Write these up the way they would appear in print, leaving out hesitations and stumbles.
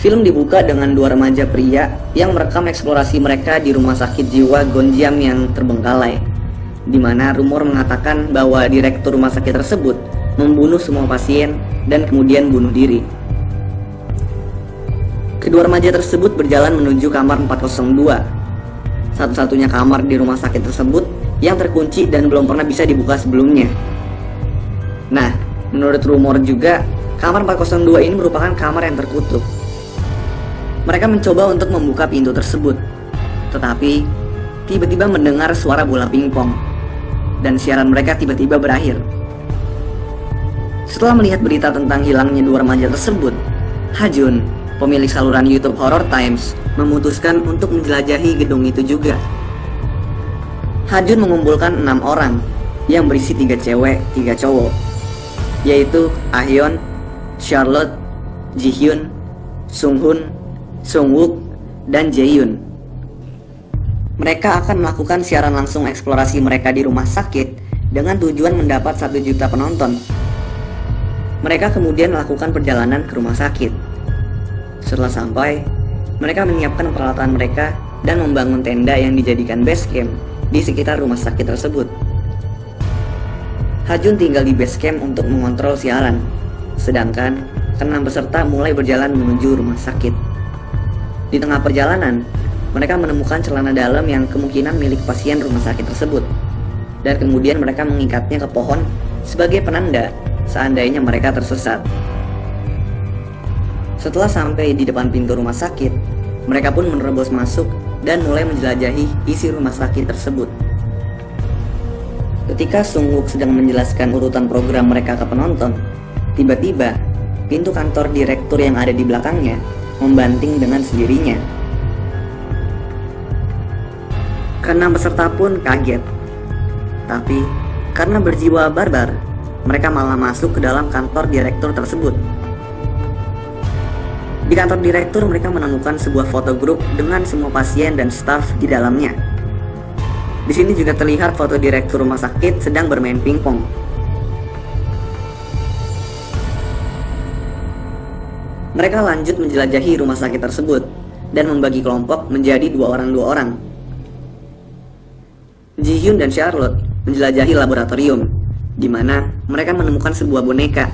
Film dibuka dengan dua remaja pria yang merekam eksplorasi mereka di rumah sakit jiwa Gonjiam yang terbengkalai, di mana rumor mengatakan bahwa direktur rumah sakit tersebut membunuh semua pasien dan kemudian bunuh diri. Kedua remaja tersebut berjalan menuju kamar 402, satu-satunya kamar di rumah sakit tersebut yang terkunci dan belum pernah bisa dibuka sebelumnya. Nah, menurut rumor juga, kamar 402 ini merupakan kamar yang terkutuk. Mereka mencoba untuk membuka pintu tersebut, tetapi tiba-tiba mendengar suara bola pingpong, dan siaran mereka tiba-tiba berakhir. Setelah melihat berita tentang hilangnya dua remaja tersebut, Ha-jun, pemilik saluran YouTube Horror Times, memutuskan untuk menjelajahi gedung itu juga. Ha-jun mengumpulkan 6 orang yang berisi 3 cewek, 3 cowok, yaitu Ah-yeon, Charlotte, Ji-hyun, Sung-hun, Sung-wook, dan Jae-yoon. Mereka akan melakukan siaran langsung eksplorasi mereka di rumah sakit dengan tujuan mendapat 1 juta penonton. Mereka kemudian melakukan perjalanan ke rumah sakit. Setelah sampai, mereka menyiapkan peralatan mereka dan membangun tenda yang dijadikan base camp di sekitar rumah sakit tersebut. Ha-jun tinggal di base camp untuk mengontrol siaran, sedangkan ke-6 peserta mulai berjalan menuju rumah sakit. Di tengah perjalanan, mereka menemukan celana dalam yang kemungkinan milik pasien rumah sakit tersebut, dan kemudian mereka mengikatnya ke pohon sebagai penanda seandainya mereka tersesat. Setelah sampai di depan pintu rumah sakit, mereka pun menerobos masuk dan mulai menjelajahi isi rumah sakit tersebut. Ketika Sung-wook sedang menjelaskan urutan program mereka ke penonton, tiba-tiba pintu kantor direktur yang ada di belakangnya membanting dengan sendirinya. Ke-6 peserta pun kaget, tapi karena berjiwa barbar, mereka malah masuk ke dalam kantor direktur tersebut. Di kantor direktur, mereka menemukan sebuah foto grup dengan semua pasien dan staf di dalamnya. Di sini juga terlihat foto direktur rumah sakit sedang bermain pingpong. Mereka lanjut menjelajahi rumah sakit tersebut dan membagi kelompok menjadi 2 orang. Ji-hyun dan Charlotte menjelajahi laboratorium, di mana mereka menemukan sebuah boneka.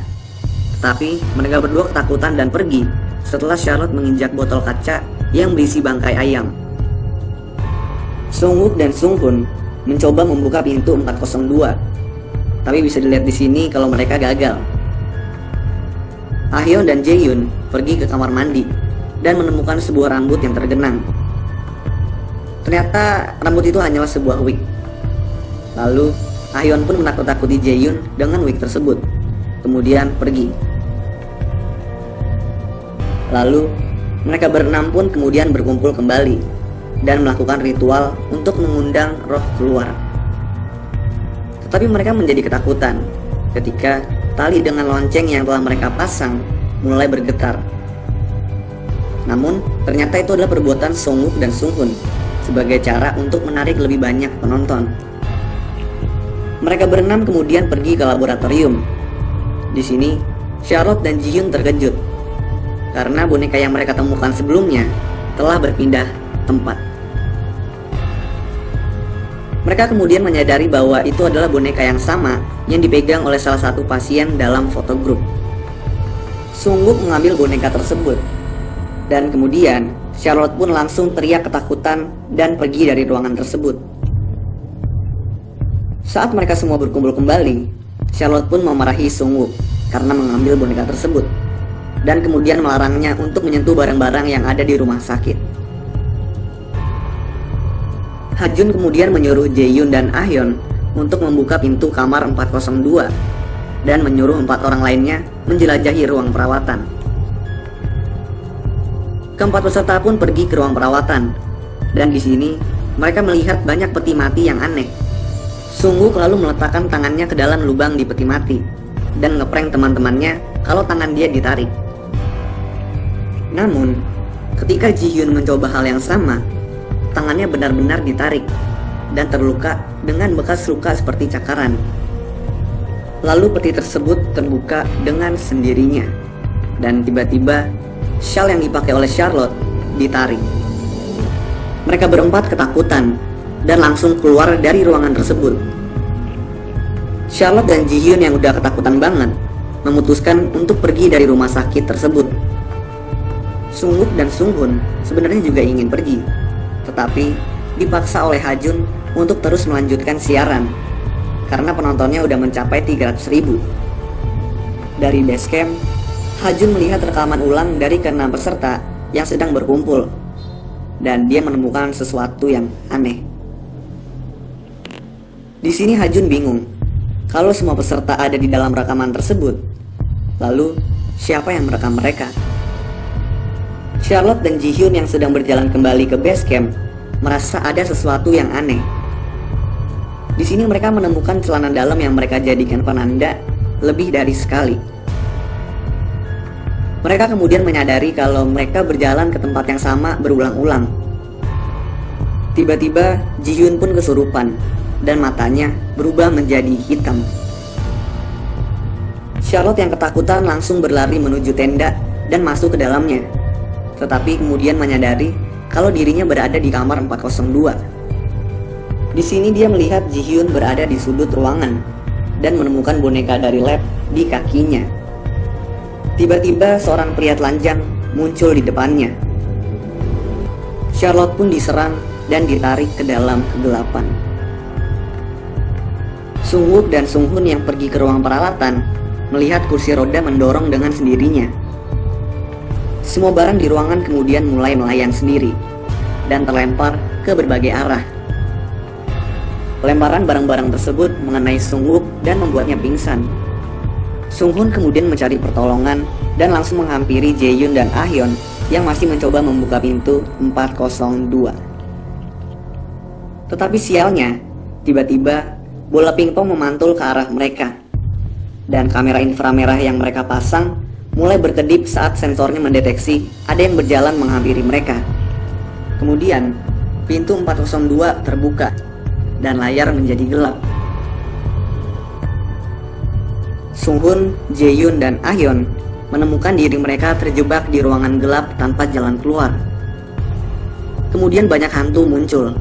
Tetapi mereka berdua ketakutan dan pergi setelah Charlotte menginjak botol kaca yang berisi bangkai ayam. Sung-wook dan Sung-hun mencoba membuka pintu 402, tapi bisa dilihat di sini kalau mereka gagal. Ah-yeon dan Jae-yoon pergi ke kamar mandi dan menemukan sebuah rambut yang tergenang. Ternyata rambut itu hanyalah sebuah wig. Lalu Ah-yeon pun menakut-nakuti Jae-yoon dengan wig tersebut, kemudian pergi. Lalu mereka berenam pun kemudian berkumpul kembali dan melakukan ritual untuk mengundang roh keluar. Tetapi mereka menjadi ketakutan ketika tali dengan lonceng yang telah mereka pasang mulai bergetar. Namun, ternyata itu adalah perbuatan Sung-wook dan Sung-hun sebagai cara untuk menarik lebih banyak penonton. Mereka berenam kemudian pergi ke laboratorium. Di sini, Charlotte dan Ji-hyun terkejut karena boneka yang mereka temukan sebelumnya telah berpindah tempat. Mereka kemudian menyadari bahwa itu adalah boneka yang sama yang dipegang oleh salah satu pasien dalam foto grup. Sung-wook mengambil boneka tersebut, dan kemudian Charlotte pun langsung teriak ketakutan dan pergi dari ruangan tersebut. Saat mereka semua berkumpul kembali, Charlotte pun memarahi Sung-wook karena mengambil boneka tersebut, dan kemudian melarangnya untuk menyentuh barang-barang yang ada di rumah sakit. Ha-jun kemudian menyuruh Jae-yoon dan Ah-yeon untuk membuka pintu kamar 402 dan menyuruh 4 orang lainnya menjelajahi ruang perawatan. Keempat peserta pun pergi ke ruang perawatan, dan di sini mereka melihat banyak peti mati yang aneh. Sung-wook lalu meletakkan tangannya ke dalam lubang di peti mati dan ngeprank teman-temannya kalau tangan dia ditarik. Namun, ketika Ji-hyun mencoba hal yang sama, tangannya benar-benar ditarik dan terluka dengan bekas luka seperti cakaran. Lalu peti tersebut terbuka dengan sendirinya, dan tiba-tiba Syal yang dipakai oleh Charlotte ditarik. Mereka berempat ketakutan dan langsung keluar dari ruangan tersebut. Charlotte dan Ji Hyun yang udah ketakutan banget memutuskan untuk pergi dari rumah sakit tersebut. Sung Wook dan Sung Hoon sebenarnya juga ingin pergi, tetapi dipaksa oleh Ha Jun untuk terus melanjutkan siaran karena penontonnya udah mencapai 300.000. Dari base camp, Ha Jun melihat rekaman ulang dari keenam peserta yang sedang berkumpul, dan dia menemukan sesuatu yang aneh. Di sini Ha Jun bingung, kalau semua peserta ada di dalam rekaman tersebut, lalu siapa yang merekam mereka? Charlotte dan Ji Hyun yang sedang berjalan kembali ke base camp merasa ada sesuatu yang aneh. Di sini mereka menemukan celana dalam yang mereka jadikan penanda lebih dari sekali. Mereka kemudian menyadari kalau mereka berjalan ke tempat yang sama berulang-ulang. Tiba-tiba Ji Hyun pun kesurupan dan matanya berubah menjadi hitam. Charlotte yang ketakutan langsung berlari menuju tenda dan masuk ke dalamnya, tetapi kemudian menyadari kalau dirinya berada di kamar 402. Di sini dia melihat Ji Hyun berada di sudut ruangan dan menemukan boneka dari lab di kakinya. Tiba-tiba seorang pria telanjang muncul di depannya. Charlotte pun diserang dan ditarik ke dalam kegelapan. Sung Wook dan Sung Hoon yang pergi ke ruang peralatan melihat kursi roda mendorong dengan sendirinya. Semua barang di ruangan kemudian mulai melayang sendiri dan terlempar ke berbagai arah. Lemparan barang-barang tersebut mengenai Sung Wook dan membuatnya pingsan. Sung Hoon kemudian mencari pertolongan dan langsung menghampiri Jae Yoon dan Ah Hyun yang masih mencoba membuka pintu 402. Tetapi sialnya, tiba-tiba bola pingpong memantul ke arah mereka, dan kamera inframerah yang mereka pasang mulai berkedip saat sensornya mendeteksi ada yang berjalan menghampiri mereka. Kemudian, pintu 402 terbuka dan layar menjadi gelap. Sung Hoon, Jae Yoon, dan Ah Hyun menemukan diri mereka terjebak di ruangan gelap tanpa jalan keluar. Kemudian banyak hantu muncul.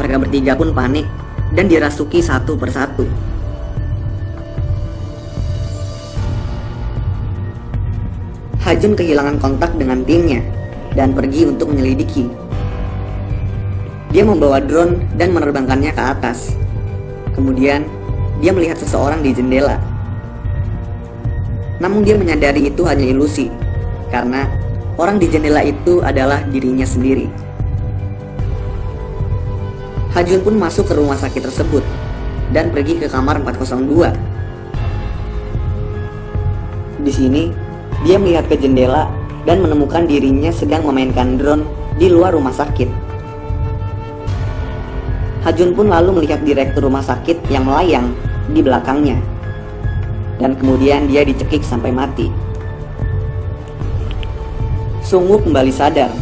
Mereka bertiga pun panik dan dirasuki satu persatu. Ha Jun kehilangan kontak dengan timnya dan pergi untuk menyelidiki. Dia membawa drone dan menerbangkannya ke atas. Kemudian dia melihat seseorang di jendela. Namun dia menyadari itu hanya ilusi, karena orang di jendela itu adalah dirinya sendiri. Ha Jun pun masuk ke rumah sakit tersebut dan pergi ke kamar 402. Di sini, dia melihat ke jendela dan menemukan dirinya sedang memainkan drone di luar rumah sakit. Ha Jun pun lalu melihat direktur rumah sakit yang melayang di belakangnya, dan kemudian dia dicekik sampai mati. Sung Wook kembali sadar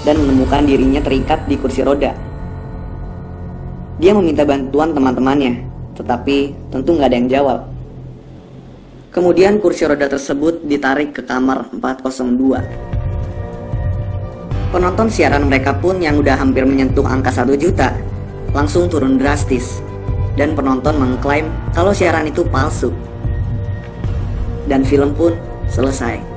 dan menemukan dirinya terikat di kursi roda. Dia meminta bantuan teman-temannya, tetapi tentu nggak ada yang jawab. Kemudian kursi roda tersebut ditarik ke kamar 402. Penonton siaran mereka pun yang udah hampir menyentuh angka 1 juta langsung turun drastis, dan penonton mengklaim kalau siaran itu palsu. Dan film pun selesai.